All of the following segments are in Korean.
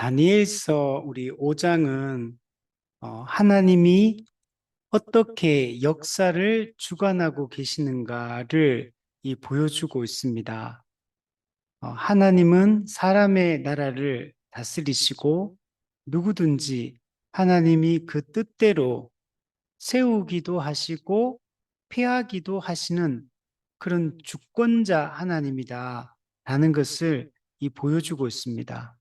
다니엘서 우리 5장은 하나님이 어떻게 역사를 주관하고 계시는가를 보여주고 있습니다. 하나님은 사람의 나라를 다스리시고 누구든지 하나님이 그 뜻대로 세우기도 하시고 폐하기도 하시는 그런 주권자 하나님이다 라는 것을 보여주고 있습니다.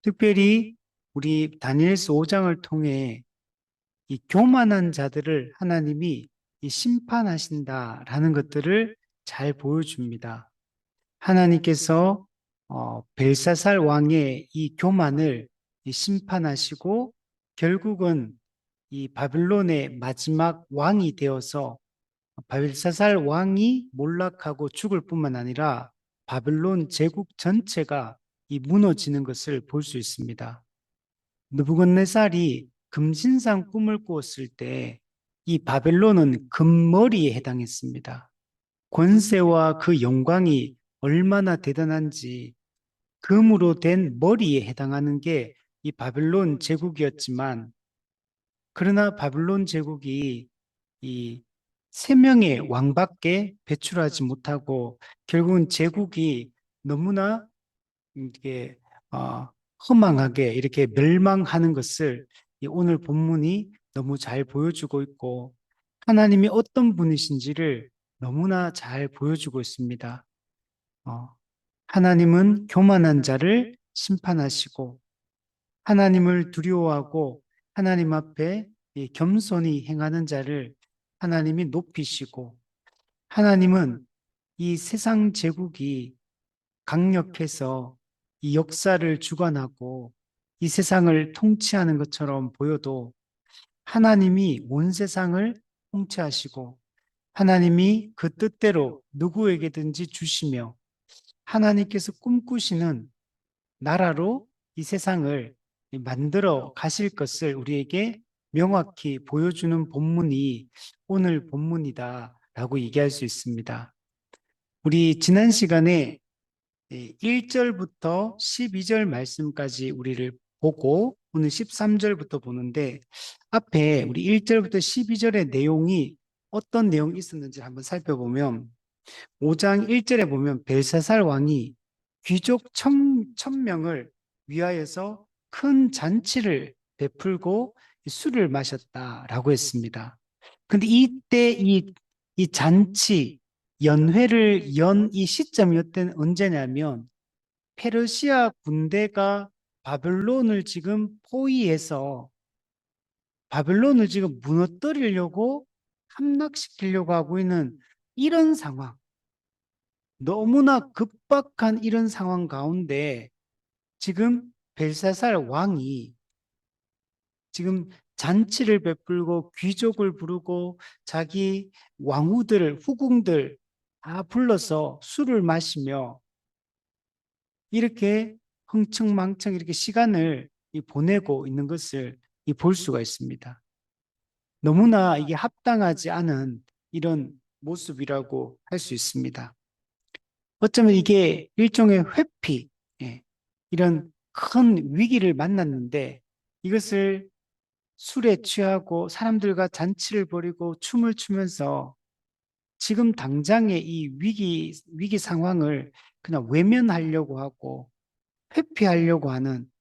특별히 우리 다니엘서 5장을 통해 이 교만한 자들을 하나님이 심판하신다라는 것들을 잘 보여줍니다. 하나님께서 벨사살 왕의 이 교만을 심판하시고 결국은 이 바빌론의 마지막 왕이 되어서 벨사살 왕이 몰락하고 죽을 뿐만 아니라 바빌론 제국 전체가 무너지는 것을 볼 수 있습니다. 느부갓네살이 금신상 꿈을 꾸었을 때 이 바벨론은 금머리에 해당했습니다. 권세와 그 영광이 얼마나 대단한지 금으로 된 머리에 해당하는 게 이 바벨론 제국이었지만, 그러나 바벨론 제국이 이 세 명의 왕밖에 배출하지 못하고 결국은 제국이 너무나 이게 허망하게 이렇게 멸망하는 것을 이 오늘 본문이 너무 잘 보여주고 있고, 하나님이 어떤 분이신지를 너무나 잘 보여주고 있습니다. 하나님은 교만한 자를 심판하시고, 하나님을 두려워하고 하나님 앞에 이 겸손히 행하는 자를 하나님이 높이시고, 하나님은 이 세상 제국이 강력해서 이 역사를 주관하고 이 세상을 통치하는 것처럼 보여도 하나님이 온 세상을 통치하시고 하나님이 그 뜻대로 누구에게든지 주시며 하나님께서 꿈꾸시는 나라로 이 세상을 만들어 가실 것을 우리에게 명확히 보여주는 본문이 오늘 본문이다라고 얘기할 수 있습니다. 우리 지난 시간에 1절부터 12절 말씀까지 우리를 보고 오늘 13절부터 보는데, 앞에 우리 1절부터 12절의 내용이 어떤 내용이 있었는지 한번 살펴보면, 5장 1절에 보면 벨사살 왕이 귀족 1000명을 위하여서 큰 잔치를 베풀고 술을 마셨다라고 했습니다. 근데 이때 이 잔치, 연회를 연 이 시점이 언제냐면 페르시아 군대가 바벨론을 지금 포위해서 바벨론을 지금 무너뜨리려고 함락시키려고 하고 있는 이런 상황, 너무나 급박한 이런 상황 가운데 지금 벨사살 왕이 지금 잔치를 베풀고 귀족을 부르고 자기 왕후들, 후궁들 다 불러서 술을 마시며 이렇게 흥청망청 이렇게 시간을 보내고 있는 것을 볼 수가 있습니다. 너무나 이게 합당하지 않은 이런 모습이라고 할 수 있습니다. 어쩌면 이게 일종의 회피, 이런 큰 위기를 만났는데 이것을 술에 취하고 사람들과 잔치를 벌이고 춤을 추면서 지금 당장의 이 위기 상황을 그냥 외면하려고 하고 회피하려고 하는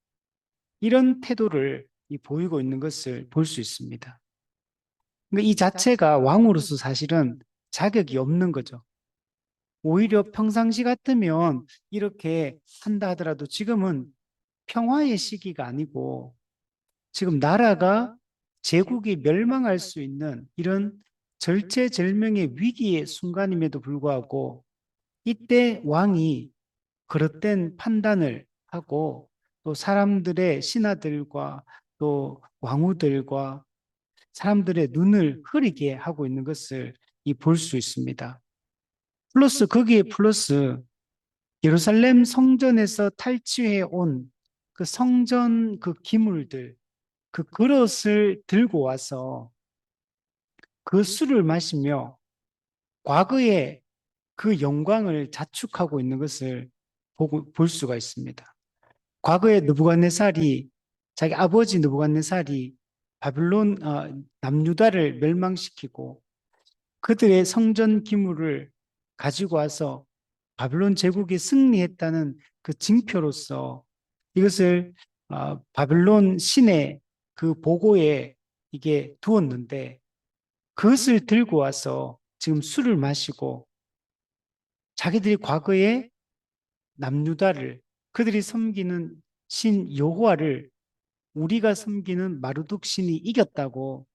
이런 태도를 보이고 있는 것을 볼 수 있습니다. 그러니까 이 자체가 왕으로서 사실은 자격이 없는 거죠. 오히려 평상시 같으면 이렇게 한다 하더라도 지금은 평화의 시기가 아니고 지금 나라가 제국이 멸망할 수 있는 이런 절체절명의 위기의 순간임에도 불구하고 이때 왕이 그릇된 판단을 하고 또 사람들의 신하들과 또 왕후들과 사람들의 눈을 흐리게 하고 있는 것을 볼 수 있습니다. 플러스 거기에 플러스 예루살렘 성전에서 탈취해 온 그 성전 그 기물들, 그 그릇을 들고 와서 그 술을 마시며 과거의 그 영광을 자축하고 있는 것을 볼 수가 있습니다. 과거에 느부갓네살이 자기 아버지 느부갓네살이 바빌론 남유다를 멸망시키고 그들의 성전 기물을 가지고 와서 바빌론 제국이 승리했다는 그 징표로서 이것을 바빌론 신의 그 보고에 이게 두었는데 그것을 들고 와서 지금 술을 마시고 자기들이 과거에 남유다를 그들이 섬기는 신 여호와를 우리가 섬기는 마르둑 신이 이겼다고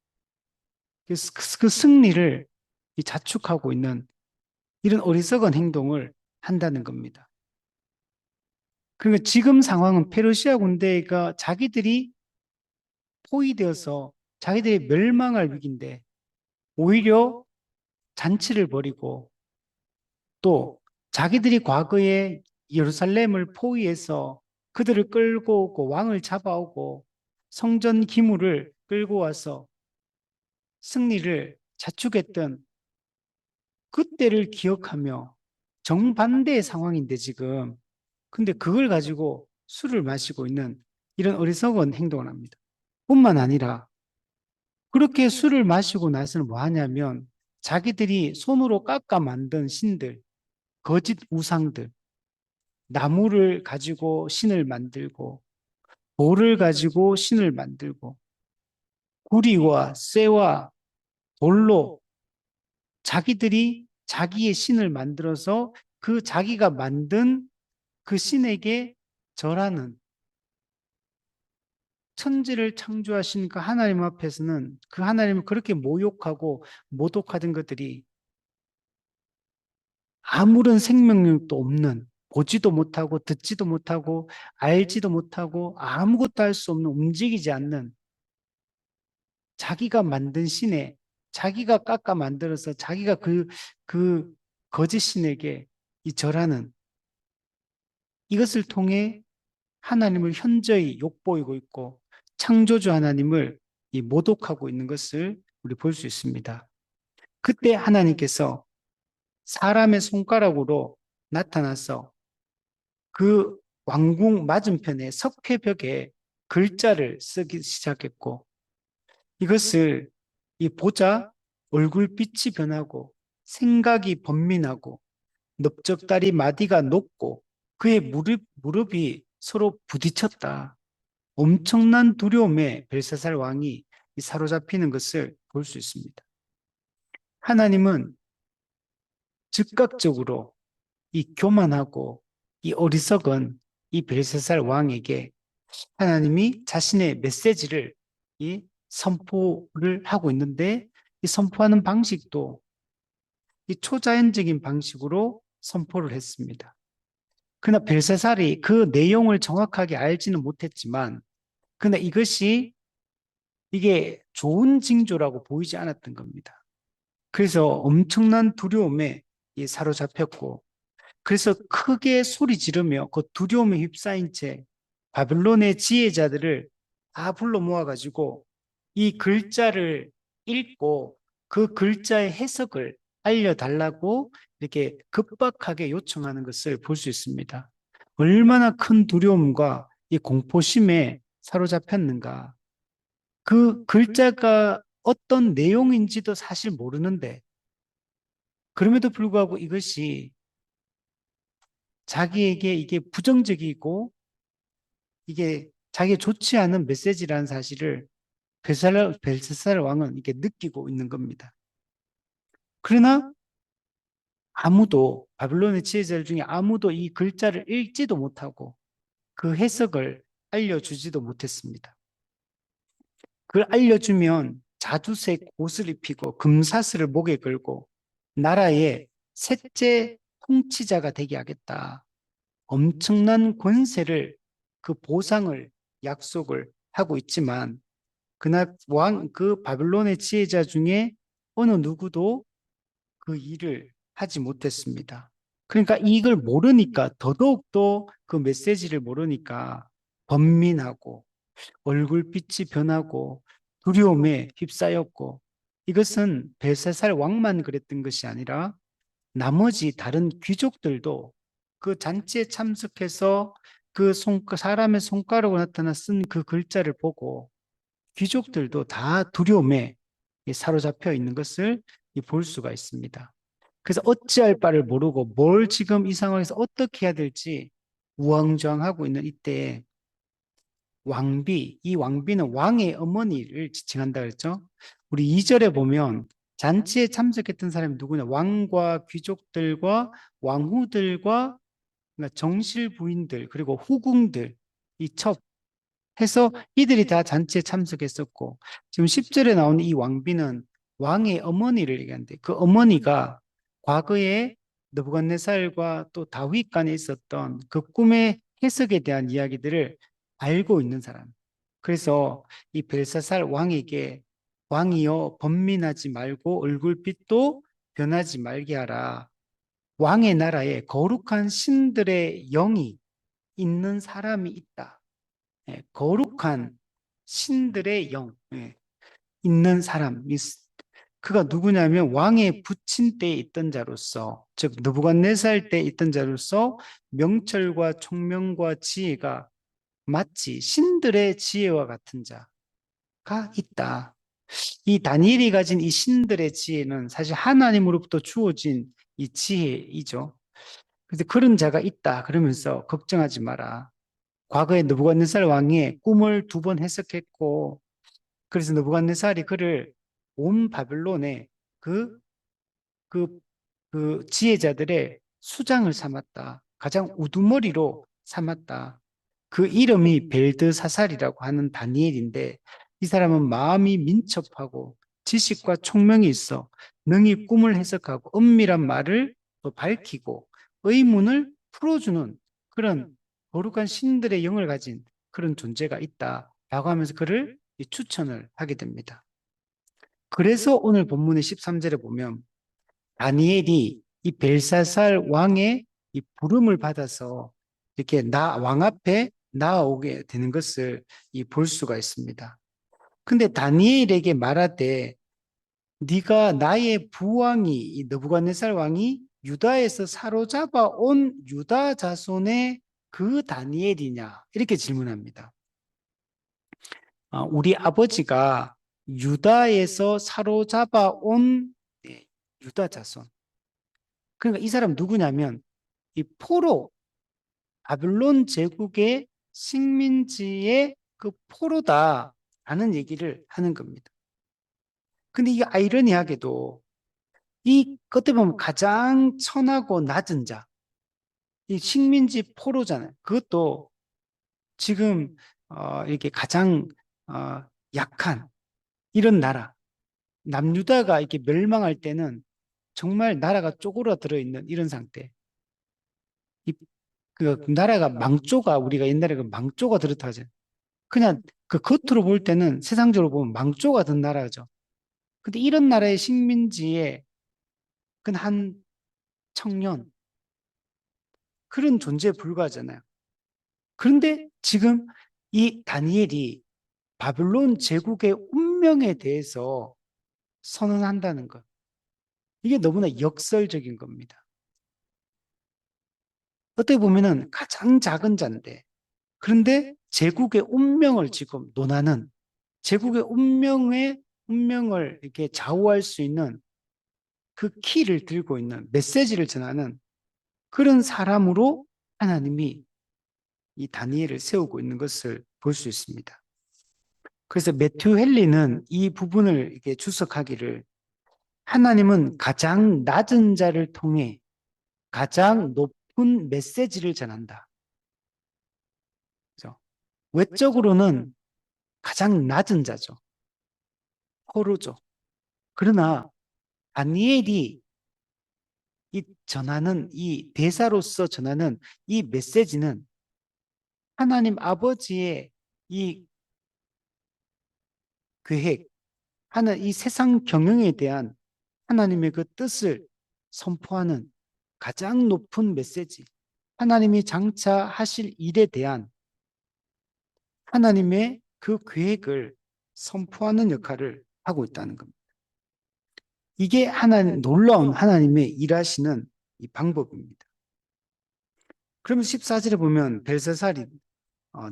그 승리를 자축하고 있는 이런 어리석은 행동을 한다는 겁니다. 그러니까 지금 상황은 페르시아 군대가 자기들이 포위되어서 자기들이 멸망할 위기인데 오히려 잔치를 벌이고 또 자기들이 과거에 예루살렘을 포위해서 그들을 끌고 오고 왕을 잡아오고 성전 기물을 끌고 와서 승리를 자축했던 그때를 기억하며 정반대의 상황인데 지금 근데 그걸 가지고 술을 마시고 있는 이런 어리석은 행동을 합니다. 뿐만 아니라 그렇게 술을 마시고 나서는 뭐 하냐면 자기들이 손으로 깎아 만든 신들, 거짓 우상들, 나무를 가지고 신을 만들고 돌을 가지고 신을 만들고 구리와 쇠와 돌로 자기들이 자기의 신을 만들어서 그 자기가 만든 그 신에게 절하는 천지를 창조하신 그 하나님 앞에서는 그 하나님을 그렇게 모욕하고 모독하던 것들이 아무런 생명력도 없는 보지도 못하고 듣지도 못하고 알지도 못하고 아무것도 할 수 없는 움직이지 않는 자기가 만든 신에 자기가 깎아 만들어서 자기가 그 거짓 신에게 이 절하는 이것을 통해 하나님을 현저히 욕보이고 있고 창조주 하나님을 이 모독하고 있는 것을 우리 볼 수 있습니다. 그때 하나님께서 사람의 손가락으로 나타나서 그 왕궁 맞은편에 석회벽에 글자를 쓰기 시작했고 이것을 이 보자 얼굴빛이 변하고 생각이 번민하고 넓적다리 마디가 높고 그의 무릎이 서로 부딪혔다. 엄청난 두려움에 벨사살 왕이 사로잡히는 것을 볼 수 있습니다. 하나님은 즉각적으로 이 교만하고 이 어리석은 이 벨사살 왕에게 하나님이 자신의 메시지를 이 선포를 하고 있는데 이 선포하는 방식도 이 초자연적인 방식으로 선포를 했습니다. 그러나 벨사살이 그 내용을 정확하게 알지는 못했지만 그러나 이게 좋은 징조라고 보이지 않았던 겁니다. 그래서 엄청난 두려움에 사로잡혔고 그래서 크게 소리 지르며 그 두려움에 휩싸인 채 바빌론의 지혜자들을 다 불러 모아가지고 이 글자를 읽고 그 글자의 해석을 알려달라고 이렇게 급박하게 요청하는 것을 볼 수 있습니다. 얼마나 큰 두려움과 이 공포심에 사로잡혔는가. 그 글자가 어떤 내용인지도 사실 모르는데 그럼에도 불구하고 이것이 자기에게 이게 부정적이고 이게 자기에 좋지 않은 메시지라는 사실을 벨사살 왕은 이게 느끼고 있는 겁니다. 그러나 아무도 바빌론의 지혜자들 중에 아무도 이 글자를 읽지도 못하고 그 해석을 알려주지도 못했습니다. 그걸 알려주면 자두색 옷을 입히고 금사슬을 목에 걸고 나라의 셋째 통치자가 되게 하겠다. 엄청난 권세를 그 보상을 약속을 하고 있지만 그날 그 바빌론의 지혜자 중에 어느 누구도 그 일을 하지 못했습니다. 그러니까 이걸 모르니까 더더욱더 그 메시지를 모르니까 번민하고 얼굴빛이 변하고 두려움에 휩싸였고 이것은 벨사살 왕만 그랬던 것이 아니라 나머지 다른 귀족들도 그 잔치에 참석해서 사람의 손가락으로 나타나 쓴 그 글자를 보고 귀족들도 다 두려움에 사로잡혀 있는 것을 볼 수가 있습니다. 그래서 어찌할 바를 모르고 뭘 지금 이 상황에서 어떻게 해야 될지 우왕좌왕하고 있는 이때에 이 왕비는 왕의 어머니를 지칭한다 그랬죠. 우리 2절에 보면 잔치에 참석했던 사람이 누구냐? 왕과 귀족들과 왕후들과 그러니까 정실 부인들 그리고 후궁들 이 첩 해서 이들이 다 잔치에 참석했었고 지금 10절에 나오는 이 왕비는 왕의 어머니를 얘기하는데 그 어머니가 과거에 느부갓네살과 또 다윗 간에 있었던 그 꿈의 해석에 대한 이야기들을 알고 있는 사람. 그래서 이 벨사살 왕에게 왕이여 번민하지 말고 얼굴빛도 변하지 말게 하라. 왕의 나라에 거룩한 신들의 영이 있는 사람이 있다. 거룩한 신들의 영 있는 사람. 그가 누구냐면 왕의 부친 때에 있던 자로서 즉 느부갓네살 때 있던 자로서 명철과 총명과 지혜가 마치 신들의 지혜와 같은 자가 있다. 이 다니엘이 가진 이 신들의 지혜는 사실 하나님으로부터 주어진 이 지혜이죠. 그래서 그런 자가 있다 그러면서 걱정하지 마라. 과거에 느부갓네살 왕이 꿈을 2번 해석했고 그래서 느부갓네살이 그를 온 바벨론에 그, 그, 그 지혜자들의 수장을 삼았다. 가장 우두머리로 삼았다. 그 이름이 벨드사살이라고 하는 다니엘인데 이 사람은 마음이 민첩하고 지식과 총명이 있어 능히 꿈을 해석하고 은밀한 말을 또 밝히고 의문을 풀어주는 그런 거룩한 신들의 영을 가진 그런 존재가 있다라고 하면서 그를 추천을 하게 됩니다. 그래서 오늘 본문의 13절에 보면 다니엘이 이 벨사살 왕의 이 부름을 받아서 이렇게 왕 앞에 나아오게 되는 것을 볼 수가 있습니다. 근데 다니엘에게 말하되 네가 나의 부왕이 이 느부갓네살 왕이 유다에서 사로잡아 온 유다 자손의 그 다니엘이냐 이렇게 질문합니다. 우리 아버지가 유다에서 사로잡아 온 유다 자손. 그러니까 이 사람 누구냐면 이 포로 바빌론 제국의 식민지의 그 포로다라는 얘기를 하는 겁니다. 근데 이게 아이러니하게도 이 어떻게 보면 가장 천하고 낮은 자, 이 식민지 포로잖아요. 그것도 지금 이렇게 가장 약한 이런 나라, 남유다가 이렇게 멸망할 때는 정말 나라가 쪼그라들어 있는 이런 상태. 이, 그 나라가 망조가 우리가 옛날에 그 망조가 들었다 하잖아요. 그냥 그 겉으로 볼 때는 세상적으로 보면 망조가 든 나라죠. 근데 이런 나라의 식민지에 그냥 한 청년 그런 존재에 불과하잖아요. 그런데 지금 이 다니엘이 바벨론 제국의 운명에 대해서 선언한다는 것. 이게 너무나 역설적인 겁니다. 어떻게 보면은 가장 작은 자인데 그런데 제국의 운명을 지금 논하는 제국의 운명을 이렇게 좌우할 수 있는 그 키를 들고 있는 메시지를 전하는 그런 사람으로 하나님이 이 다니엘을 세우고 있는 것을 볼 수 있습니다. 그래서 매튜 헨리는 이 부분을 이렇게 주석하기를 하나님은 가장 낮은 자를 통해 가장 높은 메시지를 전한다. 그죠? 외적으로는 가장 낮은 자죠. 포로죠. 그러나 다니엘이 이 대사로서 전하는 이 메시지는 하나님 아버지의 이 계획, 하는 이 세상 경영에 대한 하나님의 그 뜻을 선포하는 가장 높은 메시지, 하나님이 장차 하실 일에 대한 하나님의 그 계획을 선포하는 역할을 하고 있다는 겁니다. 이게 놀라운 하나님의 일하시는 이 방법입니다. 그러면 14절에 보면 벨사살이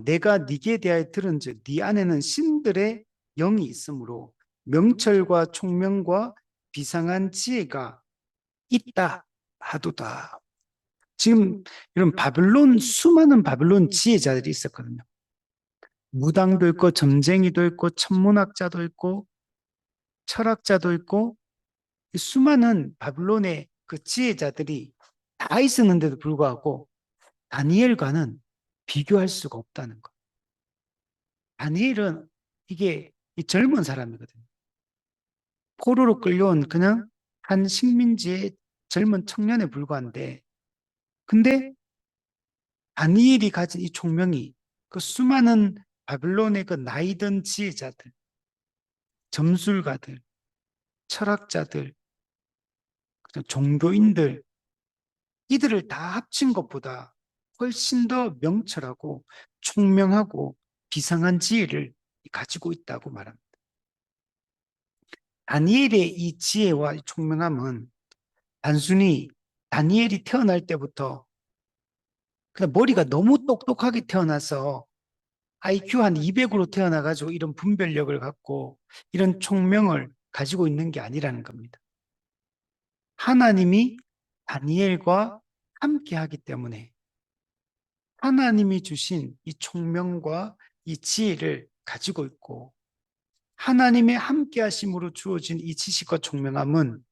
내가 네게 대하여 들은즉 네 안에는 신들의 영이 있으므로 명철과 총명과 비상한 지혜가 있다 하도다. 지금 이런 바빌론 수많은 바빌론 지혜자들이 있었거든요. 무당도 있고 점쟁이도 있고 천문학자도 있고 철학자도 있고 수많은 바빌론의 그 지혜자들이 다 있었는데도 불구하고 다니엘과는 비교할 수가 없다는 거. 다니엘은 이게 이 젊은 사람이거든요. 포로로 끌려온 그냥 한 식민지의 젊은 청년에 불과한데, 근데 다니엘이 가진 이 총명이 그 수많은 바빌론의 그 나이든 지혜자들, 점술가들, 철학자들, 종교인들, 이들을 다 합친 것보다 훨씬 더 명철하고 총명하고 비상한 지혜를 가지고 있다고 말합니다. 다니엘의 이 지혜와 총명함은 단순히 다니엘이 태어날 때부터 그냥 머리가 너무 똑똑하게 태어나서 IQ 한 200으로 태어나가지고 이런 분별력을 갖고 이런 총명을 가지고 있는 게 아니라는 겁니다. 하나님이 다니엘과 함께 하기 때문에 하나님이 주신 이 총명과 이 지혜를 가지고 있고 하나님의 함께 하심으로 주어진 이 지식과 총명함은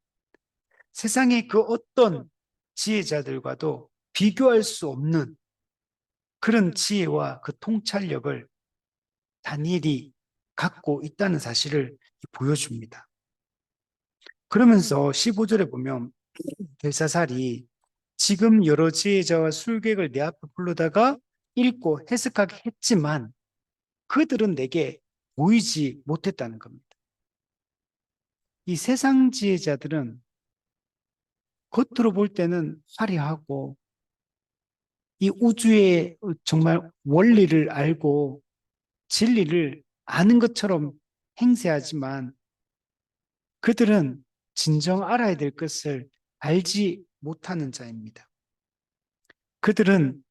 세상의 그 어떤 지혜자들과도 비교할 수 없는 그런 지혜와 그 통찰력을 다니엘이 갖고 있다는 사실을 보여줍니다. 그러면서 15절에 보면 벨사살이 지금 여러 지혜자와 술객을 내 앞에 불러다가 읽고 해석하게 했지만 그들은 내게 보이지 못했다는 겁니다. 이 세상 지혜자들은 겉으로 볼 때는 화려하고 이 우주의 정말 원리를 알고 진리를 아는 것처럼 행세하지만 그들은 진정 알아야 될 것을 알지 못하는 자입니다. 그들은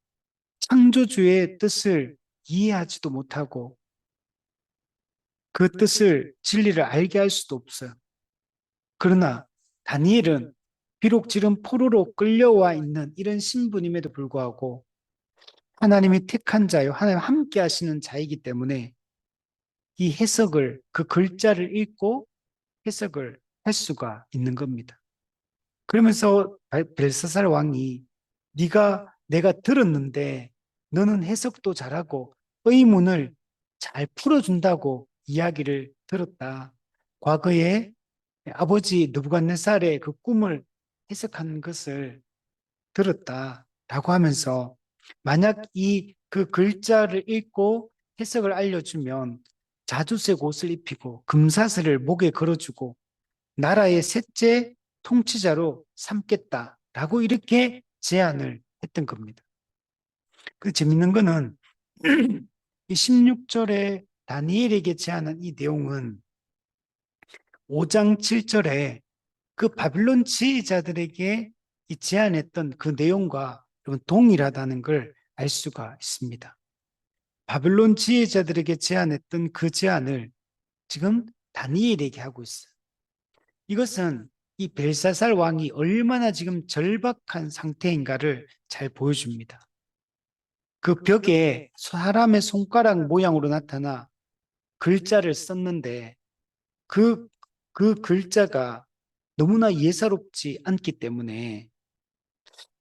창조주의 뜻을 이해하지도 못하고 그 뜻을 진리를 알게 할 수도 없어요. 그러나 다니엘은 비록 지금 포로로 끌려와 있는 이런 신분임에도 불구하고 하나님이 택한 자요, 하나님 함께 하시는 자이기 때문에 이 해석을, 그 글자를 읽고 해석을 할 수가 있는 겁니다. 그러면서 벨사살 왕이 네가 내가 들었는데 너는 해석도 잘하고 의문을 잘 풀어준다고 이야기를 들었다. 과거에 아버지 느부갓네살의 그 꿈을 해석하는 것을 들었다라고 하면서 만약 이 그 글자를 읽고 해석을 알려주면 자주색 옷을 입히고 금사슬을 목에 걸어주고 나라의 셋째 통치자로 삼겠다라고 이렇게 제안을 했던 겁니다. 그 재밌는 거는 이 16절에 다니엘에게 제안한 이 내용은 5장 7절에 그 바빌론 지혜자들에게 이 제안했던 그 내용과 동일하다는 걸 알 수가 있습니다. 바빌론 지혜자들에게 제안했던 그 제안을 지금 다니엘에게 하고 있어요. 이것은 이 벨사살 왕이 얼마나 지금 절박한 상태인가를 잘 보여줍니다. 그 벽에 사람의 손가락 모양으로 나타나 글자를 썼는데 그, 그 글자가 너무나 예사롭지 않기 때문에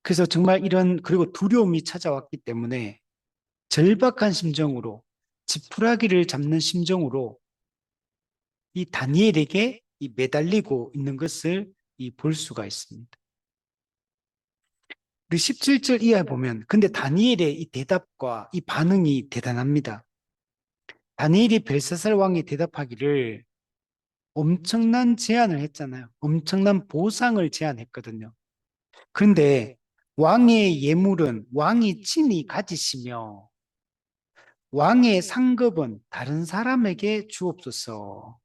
그래서 정말 이런 그리고 두려움이 찾아왔기 때문에 절박한 심정으로 지푸라기를 잡는 심정으로 이 다니엘에게 이 매달리고 있는 것을 볼 수가 있습니다. 우리 17절 이하에 보면 근데 다니엘의 이 대답과 이 반응이 대단합니다. 다니엘이 벨사살 왕이 대답하기를 엄청난 제안을 했잖아요. 엄청난 보상을 제안했거든요. 그런데 왕의 예물은 왕이 친히 가지시며 왕의 상급은 다른 사람에게 주옵소서.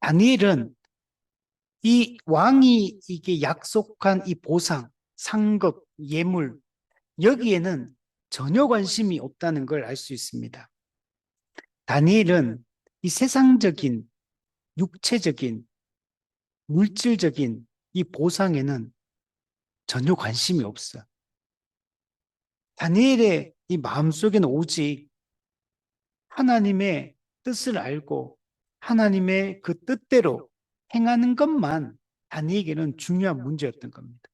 다니엘은 이 왕이 이게 약속한 이 보상, 상급, 예물 여기에는 전혀 관심이 없다는 걸 알 수 있습니다. 다니엘은 이 세상적인, 육체적인, 물질적인 이 보상에는 전혀 관심이 없어요. 다니엘의 이 마음속에는 오직 하나님의 뜻을 알고 하나님의 그 뜻대로 행하는 것만 다니엘에게는 중요한 문제였던 겁니다.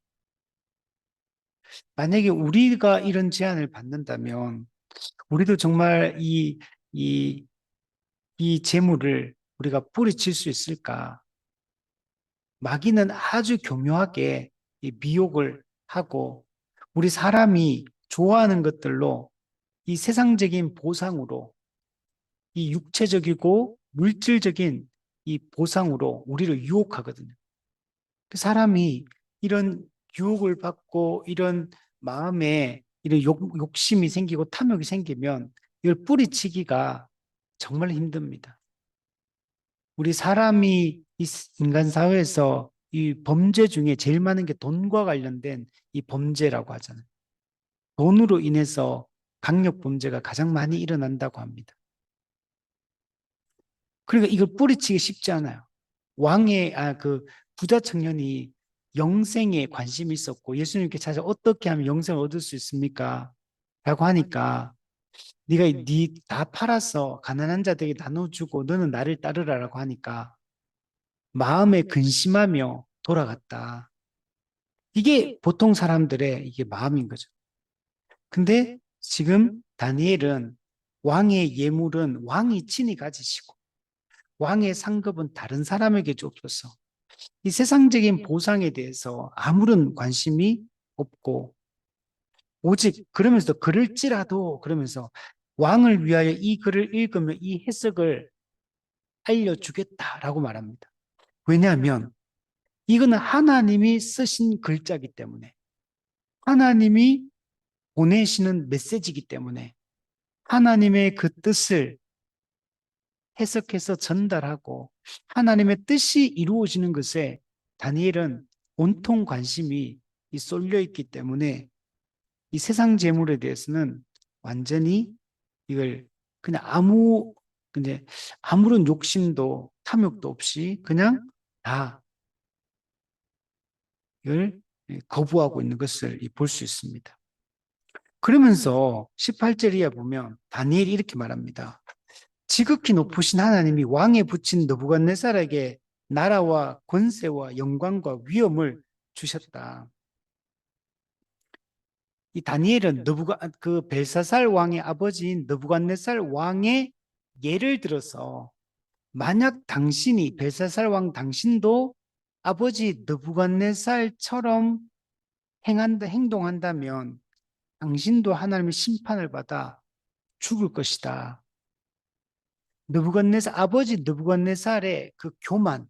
만약에 우리가 이런 제안을 받는다면 우리도 정말 이, 이 재물을 우리가 뿌리칠 수 있을까? 마귀는 아주 교묘하게 이 미혹을 하고 우리 사람이 좋아하는 것들로 이 세상적인 보상으로 이 육체적이고 물질적인 이 보상으로 우리를 유혹하거든요. 그 사람이 이런 유혹을 받고 이런 마음에 이런 욕심이 생기고 탐욕이 생기면 이걸 뿌리치기가 정말 힘듭니다. 우리 사람이 이 인간 사회에서 이 범죄 중에 제일 많은 게 돈과 관련된 이 범죄라고 하잖아요. 돈으로 인해서 강력 범죄가 가장 많이 일어난다고 합니다. 그러니까 이걸 뿌리치기 쉽지 않아요. 그 부자 청년이 영생에 관심이 있었고 예수님께 찾아 어떻게 하면 영생을 얻을 수 있습니까? 라고 하니까 네가 네 다 팔아서 가난한 자들에게 나눠주고 너는 나를 따르라라고 하니까 마음에 근심하며 돌아갔다. 이게 보통 사람들의 이게 마음인 거죠. 근데 지금 다니엘은 왕의 예물은 왕이 친히 가지시고 왕의 상급은 다른 사람에게 줬어서 이 세상적인 보상에 대해서 아무런 관심이 없고 오직 그러면서 그럴지라도 그러면서 왕을 위하여 이 글을 읽으면 이 해석을 알려주겠다라고 말합니다. 왜냐하면 이거는 하나님이 쓰신 글자이기 때문에 하나님이 보내시는 메시지이기 때문에 하나님의 그 뜻을 해석해서 전달하고 하나님의 뜻이 이루어지는 것에 다니엘은 온통 관심이 쏠려 있기 때문에 이 세상 재물에 대해서는 완전히 이걸 그냥 근데 아무런 욕심도 탐욕도 없이 그냥 다 이걸 거부하고 있는 것을 볼 수 있습니다. 그러면서 18절 이하 보면 다니엘이 이렇게 말합니다. 지극히 높으신 하나님이 왕에 붙인 느부갓네살에게 나라와 권세와 영광과 위엄을 주셨다. 이 다니엘은 그 벨사살 왕의 아버지인 느부갓네살 왕의 예를 들어서 만약 당신이 벨사살 왕 당신도 아버지 느부갓네살처럼 행동한다면 당신도 하나님의 심판을 받아 죽을 것이다. 아버지 느부갓네살의 그 교만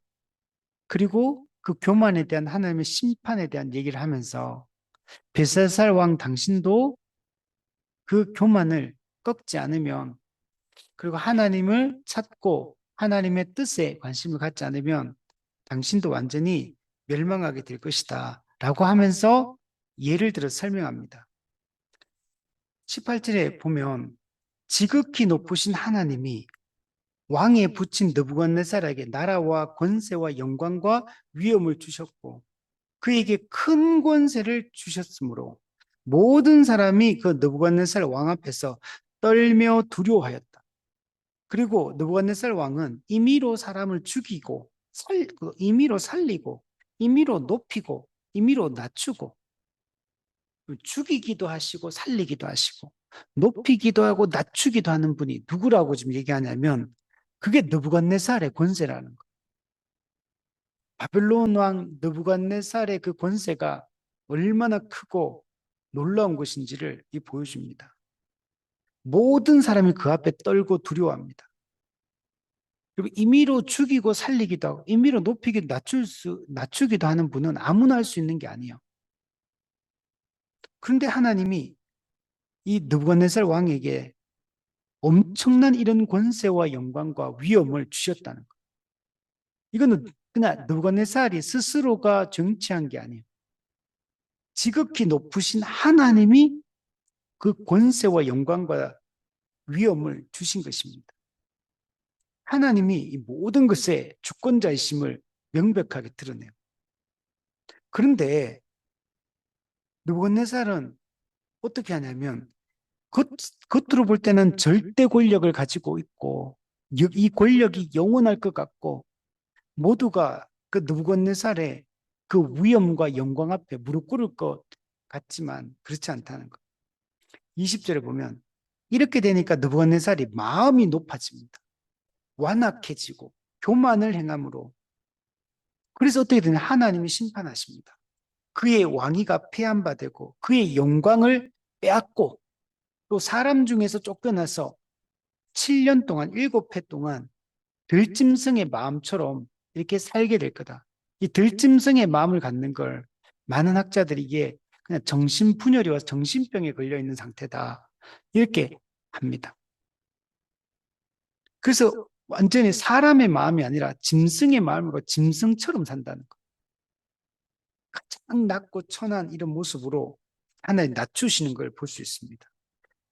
그리고 그 교만에 대한 하나님의 심판에 대한 얘기를 하면서 벨사살 왕 당신도 그 교만을 꺾지 않으면 그리고 하나님을 찾고 하나님의 뜻에 관심을 갖지 않으면 당신도 완전히 멸망하게 될 것이다 라고 하면서 예를 들어 설명합니다. 18절에 보면 지극히 높으신 하나님이 왕에 붙인 느부갓네살에게 나라와 권세와 영광과 위엄을 주셨고 그에게 큰 권세를 주셨으므로 모든 사람이 그 느부갓네살 왕 앞에서 떨며 두려워하였다. 그리고 느부갓네살 왕은 임의로 사람을 죽이고 임의로 살리고 임의로 높이고 임의로 낮추고 죽이기도 하시고 살리기도 하시고 높이기도 하고 낮추기도 하는 분이 누구라고 지금 얘기하냐면 그게 느부갓네살의 권세라는 거예요. 바벨론 왕 느부갓네살의 그 권세가 얼마나 크고 놀라운 것인지를 보여줍니다. 모든 사람이 그 앞에 떨고 두려워합니다. 그리고 임의로 죽이고 살리기도 하고 임의로 높이기도 낮추기도 하는 분은 아무나 할 수 있는 게 아니에요. 그런데 하나님이 이 느부갓네살 왕에게 엄청난 이런 권세와 영광과 위엄을 주셨다는 거예요. 이거는 그냥 느부갓네살이 스스로가 정치한 게 아니에요. 지극히 높으신 하나님이 그 권세와 영광과 위엄을 주신 것입니다. 하나님이 이 모든 것의 주권자이심을 명백하게 드러내요. 그런데 느부갓네살은 어떻게 하냐면 겉으로 볼 때는 절대 권력을 가지고 있고 이 권력이 영원할 것 같고 모두가 그 느부갓네살의 그 위엄과 영광 앞에 무릎 꿇을 것 같지만 그렇지 않다는 것. 20절에 보면 이렇게 되니까 느부갓네살이 마음이 높아집니다. 완악해지고 교만을 행함으로 그래서 어떻게 되냐 하나님이 심판하십니다. 그의 왕위가 폐한바되고 그의 영광을 빼앗고 또 사람 중에서 쫓겨나서 7년 동안 7해 동안 들짐승의 마음처럼 이렇게 살게 될 거다. 이 들짐승의 마음을 갖는 걸 많은 학자들이 이게 그냥 정신분열이 와서 정신병에 걸려 있는 상태다. 이렇게 합니다. 그래서 완전히 사람의 마음이 아니라 짐승의 마음이고 짐승처럼 산다는 거. 가장 낮고 천한 이런 모습으로 하나님 낮추시는 걸 볼 수 있습니다.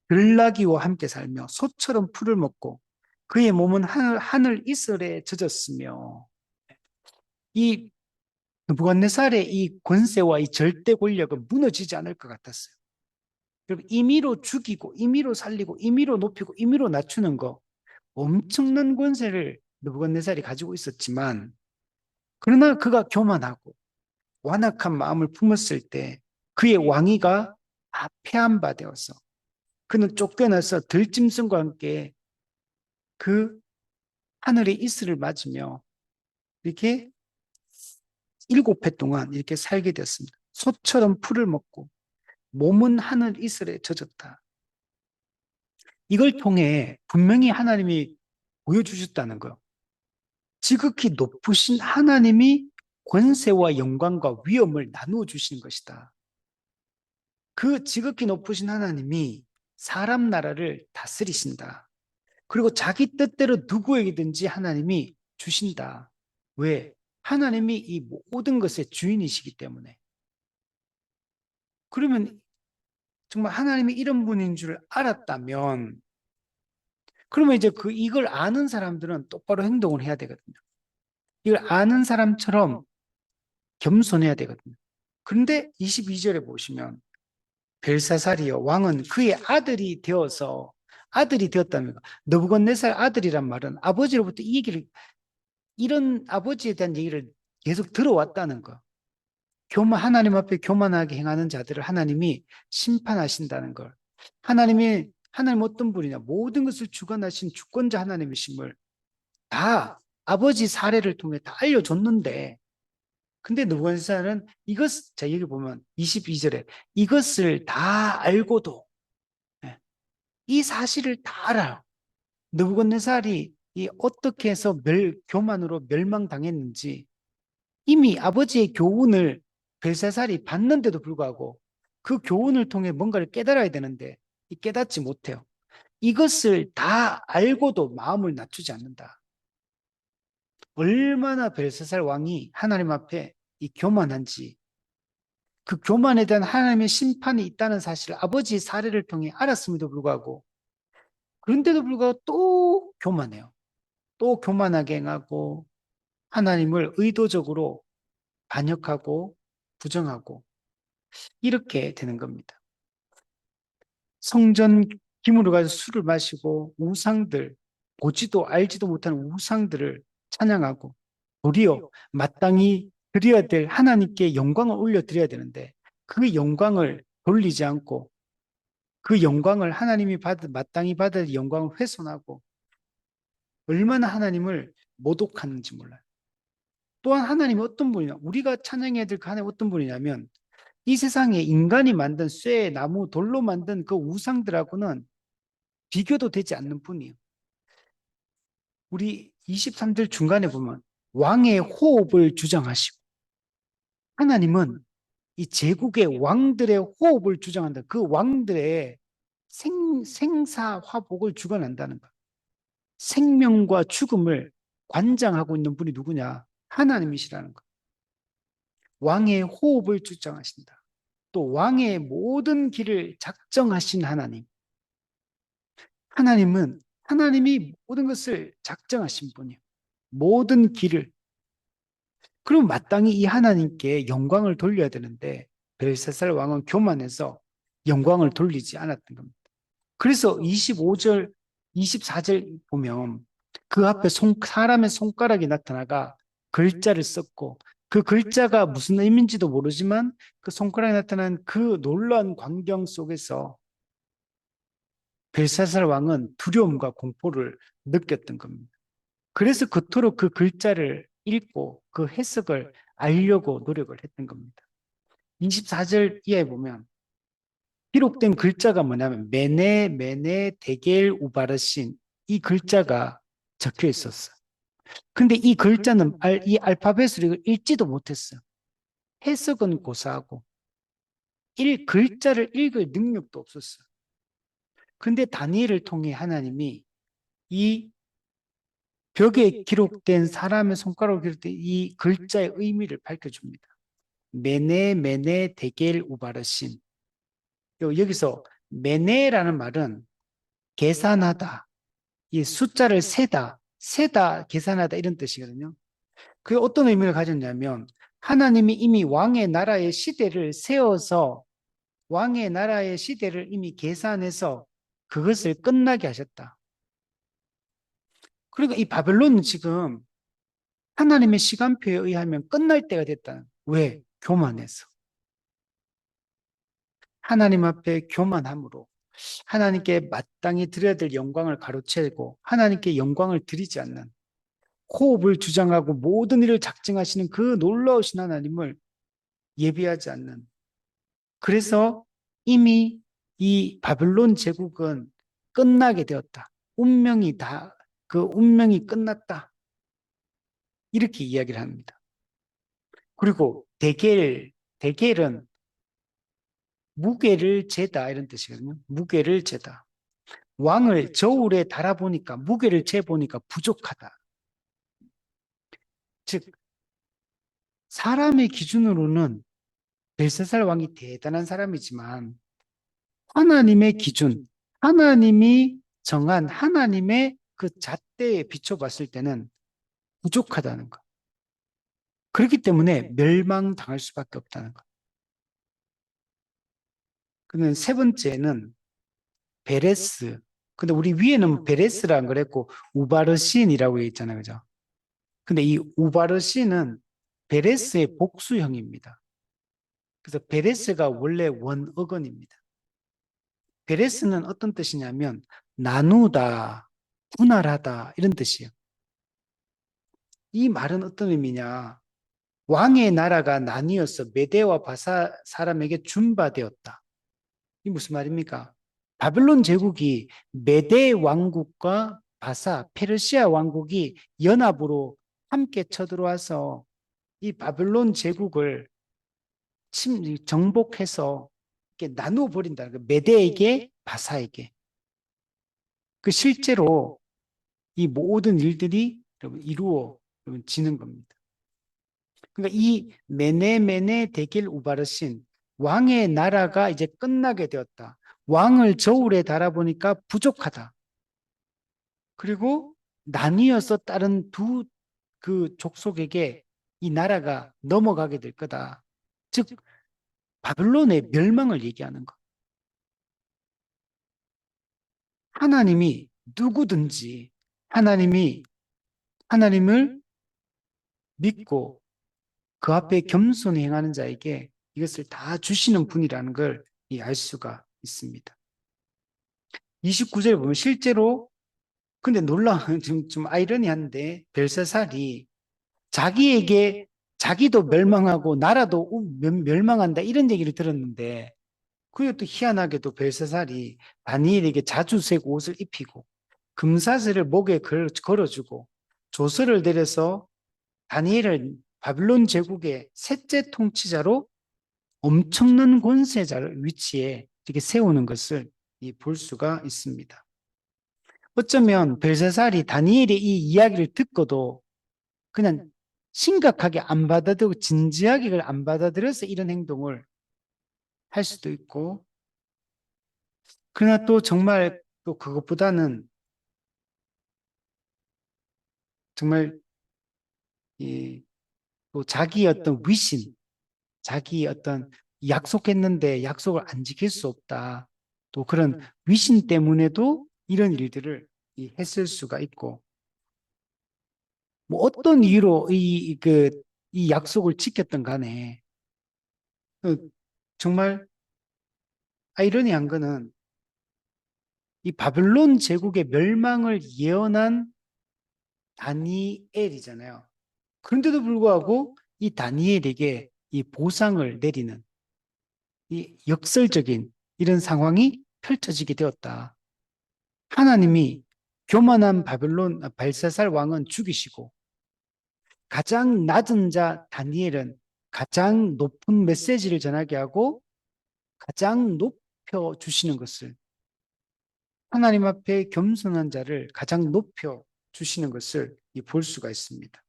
들나귀와 함께 살며 소처럼 풀을 먹고 그의 몸은 하늘 이슬에 젖었으며 이 느부갓네살의 이 권세와 이 절대 권력은 무너지지 않을 것 같았어요. 여러분 임의로 죽이고 임의로 살리고 임의로 높이고 임의로 낮추는 거 엄청난 권세를 느부갓네살이 가지고 있었지만 그러나 그가 교만하고 완악한 마음을 품었을 때 그의 왕위가 패한 바 되어서 그는 쫓겨나서 들짐승과 함께 그 하늘의 이슬을 맞으며 이렇게 7해 동안 이렇게 살게 되었습니다. 소처럼 풀을 먹고 몸은 하늘 이슬에 젖었다. 이걸 통해 분명히 하나님이 보여주셨다는 거예요. 지극히 높으신 하나님이 권세와 영광과 위엄을 나누어 주시는 것이다. 그 지극히 높으신 하나님이 사람 나라를 다스리신다. 그리고 자기 뜻대로 누구에게든지 하나님이 주신다. 왜? 하나님이 이 모든 것의 주인이시기 때문에. 그러면 정말 하나님이 이런 분인 줄 알았다면 그러면 이제 이걸 아는 사람들은 똑바로 행동을 해야 되거든요. 이걸 아는 사람처럼 겸손해야 되거든요. 그런데 22절에 보시면 벨사살이요 왕은 그의 아들이 되었다는 거. 느부갓네살 아들이란 말은 아버지로부터 이 얘기를 이런 아버지에 대한 얘기를 계속 들어왔다는 거. 하나님 앞에 교만하게 행하는 자들을 하나님이 심판하신다는 걸. 하나님 어떤 분이냐? 모든 것을 주관하신 주권자 하나님이심을 다 아버지 사례를 통해 다 알려줬는데, 근데 느부갓네살은 자, 여기 보면 22절에 이것을 다 알고도, 예, 이 사실을 다 알아요. 느부갓네살이 이 어떻게 해서 교만으로 멸망당했는지 이미 아버지의 교훈을 벨사살이 받는데도 불구하고 그 교훈을 통해 뭔가를 깨달아야 되는데 깨닫지 못해요. 이것을 다 알고도 마음을 낮추지 않는다. 얼마나 벨사살 왕이 하나님 앞에 이 교만한지 그 교만에 대한 하나님의 심판이 있다는 사실을 아버지의 사례를 통해 알았음에도 불구하고 그런데도 불구하고 또 교만해요. 또 교만하게 행하고 하나님을 의도적으로 반역하고 부정하고 이렇게 되는 겁니다. 성전 기물을 가지고 술을 마시고 우상들, 보지도 알지도 못하는 우상들을 찬양하고 도리어 마땅히 드려야 될 하나님께 영광을 올려드려야 되는데 그 영광을 돌리지 않고 그 영광을 하나님이 마땅히 받을 영광을 훼손하고 얼마나 하나님을 모독하는지 몰라요. 또한 하나님이 어떤 분이냐? 우리가 찬양해야 될 그 하나님 어떤 분이냐면 이 세상에 인간이 만든 쇠, 나무, 돌로 만든 그 우상들하고는 비교도 되지 않는 분이에요. 우리 23절 중간에 보면 왕의 호흡을 주장하시고 하나님은 이 제국의 왕들의 호흡을 주장한다. 그 왕들의 생사화복을 주관한다는 것. 생명과 죽음을 관장하고 있는 분이 누구냐? 하나님이시라는 것. 왕의 호흡을 주장하신다. 또 왕의 모든 길을 작정하신 하나님. 하나님은 하나님이 모든 것을 작정하신 분이에요. 모든 길을. 그럼 마땅히 이 하나님께 영광을 돌려야 되는데 벨사살 왕은 교만해서 영광을 돌리지 않았던 겁니다. 그래서 25절, 24절 보면 그 앞에 사람의 손가락이 나타나가 글자를 썼고 그 글자가 무슨 의미인지도 모르지만 그 손가락이 나타난 그 놀라운 광경 속에서 벨사살 왕은 두려움과 공포를 느꼈던 겁니다. 그래서 그토록 그 글자를 읽고 그 해석을 알려고 노력을 했던 겁니다. 24절 이하에 보면 기록된 글자가 뭐냐면 메네 메네 데겔 우바르신 이 글자가 적혀 있었어요. 근데 이 글자는 이 알파벳을 읽지도 못했어요. 해석은 고사하고 글자를 읽을 능력도 없었어요. 근데 다니엘을 통해 하나님이 이 벽에 기록된 사람의 손가락으로 기록된 이 글자의 의미를 밝혀줍니다. 메네 메네 데겔 우바르신. 여기서 메네라는 말은 계산하다, 이 숫자를 세다, 계산하다 이런 뜻이거든요. 그게 어떤 의미를 가졌냐면 하나님이 이미 왕의 나라의 시대를 세워서 왕의 나라의 시대를 이미 계산해서 그것을 끝나게 하셨다. 그러니까 이 바벨론은 지금 하나님의 시간표에 의하면 끝날 때가 됐다. 왜? 교만해서. 하나님 앞에 교만함으로 하나님께 마땅히 드려야 될 영광을 가로채고 하나님께 영광을 드리지 않는 호흡을 주장하고 모든 일을 작정하시는 그 놀라우신 하나님을 예비하지 않는 그래서 이미 이 바벨론 제국은 끝나게 되었다. 그 운명이 끝났다. 이렇게 이야기를 합니다. 그리고 대겔은 무게를 재다 이런 뜻이거든요. 무게를 재다. 왕을 저울에 달아보니까 무게를 재보니까 부족하다. 즉 사람의 기준으로는 벨사살 왕이 대단한 사람이지만 하나님의 기준, 하나님이 정한 하나님의 그 잣대에 비춰봤을 때는 부족하다는 것. 그렇기 때문에 멸망당할 수밖에 없다는 것. 그는 세 번째는 베레스. 근데 우리 위에는 베레스라는 그랬고 우바르신이라고 있잖아요. 그죠? 근데 이 우바르신은 베레스의 복수형입니다. 그래서 베레스가 원래 원어근입니다. 베레스는 어떤 뜻이냐면 나누다, 분할하다 이런 뜻이에요. 이 말은 어떤 의미냐? 왕의 나라가 나뉘어서 메대와 바사 사람에게 준바되었다. 이 무슨 말입니까? 바벨론 제국이 메대 왕국과 바사, 페르시아 왕국이 연합으로 함께 쳐들어와서 이 바벨론 제국을 정복해서 이렇게 나누어 버린다. 메대에게 바사에게. 그 실제로 이 모든 일들이 이루어지는 겁니다. 그러니까 이 메네 데길 우바르신 왕의 나라가 이제 끝나게 되었다. 왕을 저울에 달아보니까 부족하다. 그리고 나뉘어서 다른 두 그 족속에게 이 나라가 넘어가게 될 거다. 즉 바벨론의 멸망을 얘기하는 것. 하나님이 누구든지 하나님을 믿고 그 앞에 겸손히 행하는 자에게 이것을 다 주시는 분이라는 걸 알 수가 있습니다. 29절에 보면 실제로 근데 놀라운 좀 아이러니한데 벨사살이 자기에게 자기도 멸망하고 나라도 멸망한다 이런 얘기를 들었는데 그게 또 희한하게도 벨사살이 다니엘에게 자주색 옷을 입히고 금사슬을 목에 걸어주고 조서를 내려서 다니엘을 바빌론 제국의 셋째 통치자로 엄청난 권세자를 위치에 이렇게 세우는 것을 볼 수가 있습니다. 어쩌면 벨사살이 다니엘의 이 이야기를 듣고도 그냥 심각하게 안 받아들이고 진지하게 안 받아들여서 이런 행동을 할 수도 있고, 그러나 또 정말 또 그것보다는 정말 이, 또 자기 어떤 위신, 자기 어떤 약속했는데 약속을 안 지킬 수 없다. 또 그런 위신 때문에도 이런 일들을 했을 수가 있고, 뭐 어떤 이유로 이 약속을 지켰던 간에, 그 정말 아이러니한 거는 이 바벨론 제국의 멸망을 예언한 다니엘이잖아요. 그런데도 불구하고 이 다니엘에게 이 보상을 내리는 이 역설적인 이런 상황이 펼쳐지게 되었다. 하나님이 교만한 바벨론 발사살 왕은 죽이시고 가장 낮은 자 다니엘은 가장 높은 메시지를 전하게 하고 가장 높여 주시는 것을, 하나님 앞에 겸손한 자를 가장 높여 주시는 것을 볼 수가 있습니다.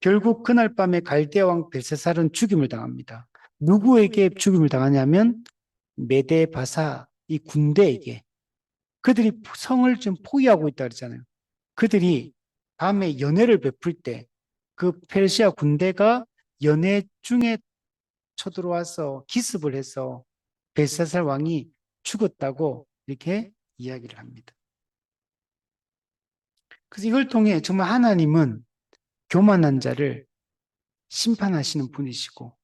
결국 그날 밤에 갈대아 왕 벨사살은 죽임을 당합니다. 누구에게 죽임을 당하냐면 메데 바사 이 군대에게. 그들이 성을 좀 포위하고 있다 그러잖아요. 그들이 밤에 연회를 베풀 때 그 페르시아 군대가 연회 중에 쳐들어와서 기습을 해서 벨사살 왕이 죽었다고 이렇게 이야기를 합니다. 그래서 이걸 통해 정말 하나님은 교만한 자를 심판하시는 분이시고,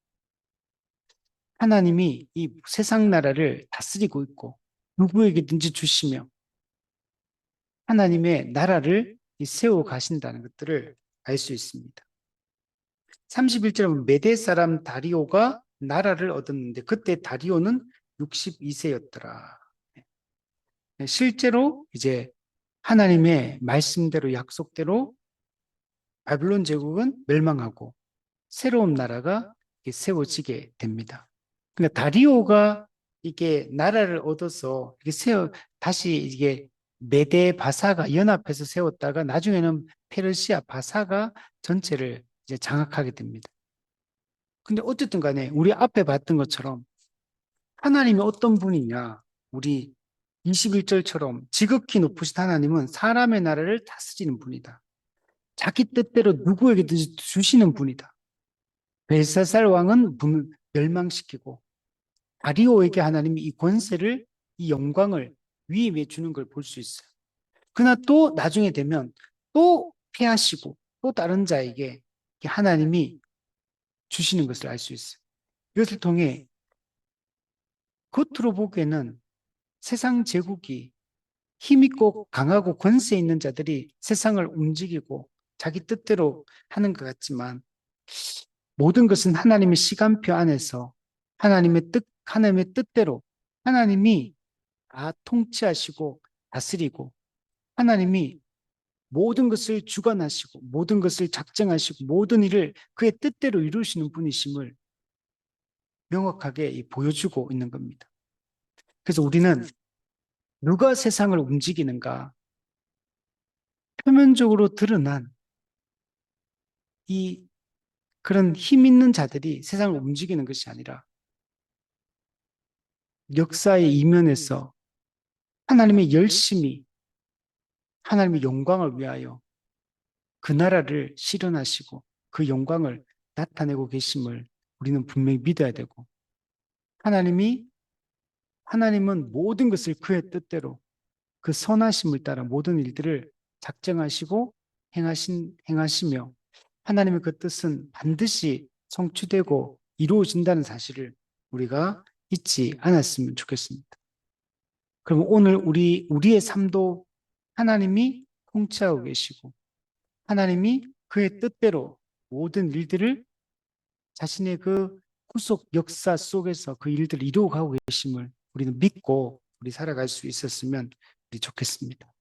하나님이 이 세상 나라를 다스리고 있고 누구에게든지 주시며 하나님의 나라를 세워 가신다는 것들을 알 수 있습니다. 31절에 보면 메대 사람 다리오가 나라를 얻었는데 그때 다리오는 62세였더라. 실제로 이제 하나님의 말씀대로 약속대로 바빌론 제국은 멸망하고 새로운 나라가 세워지게 됩니다. 그러니까 다리오가 이게 나라를 얻어서 이게 다시 이게 메대 바사가 연합해서 세웠다가 나중에는 페르시아 바사가 전체를 이제 장악하게 됩니다. 근데 어쨌든 간에 우리 앞에 봤던 것처럼 하나님이 어떤 분이냐, 우리 21절처럼 지극히 높으신 하나님은 사람의 나라를 다스리는 분이다. 자기 뜻대로 누구에게든지 주시는 분이다. 벨사살 왕은 멸망시키고 다리오에게 하나님이 이 권세를, 이 영광을 위임해 주는 걸 볼 수 있어요. 그러나 또 나중에 되면 또 패하시고 또 다른 자에게 하나님이 주시는 것을 알 수 있어요. 이것을 통해 겉으로 보기에는 세상 제국이 힘있고 강하고 권세 있는 자들이 세상을 움직이고 자기 뜻대로 하는 것 같지만 모든 것은 하나님의 시간표 안에서 하나님의 뜻대로 하나님이 다 통치하시고 다스리고 하나님이 모든 것을 주관하시고 모든 것을 작정하시고 모든 일을 그의 뜻대로 이루시는 분이심을 명확하게 보여주고 있는 겁니다. 그래서 우리는 누가 세상을 움직이는가, 표면적으로 드러난 이 그런 힘 있는 자들이 세상을 움직이는 것이 아니라 역사의 이면에서 하나님의 열심히 하나님의 영광을 위하여 그 나라를 실현하시고 그 영광을 나타내고 계심을 우리는 분명히 믿어야 되고, 하나님은 모든 것을 그의 뜻대로 그 선하심을 따라 모든 일들을 작정하시고 행하시며 하나님의 그 뜻은 반드시 성취되고 이루어진다는 사실을 우리가 잊지 않았으면 좋겠습니다. 그럼 오늘 우리의 삶도 하나님이 통치하고 계시고 하나님이 그의 뜻대로 모든 일들을 자신의 그 구속 역사 속에서 그 일들을 이루어가고 계심을 우리는 믿고 우리 살아갈 수 있었으면 좋겠습니다.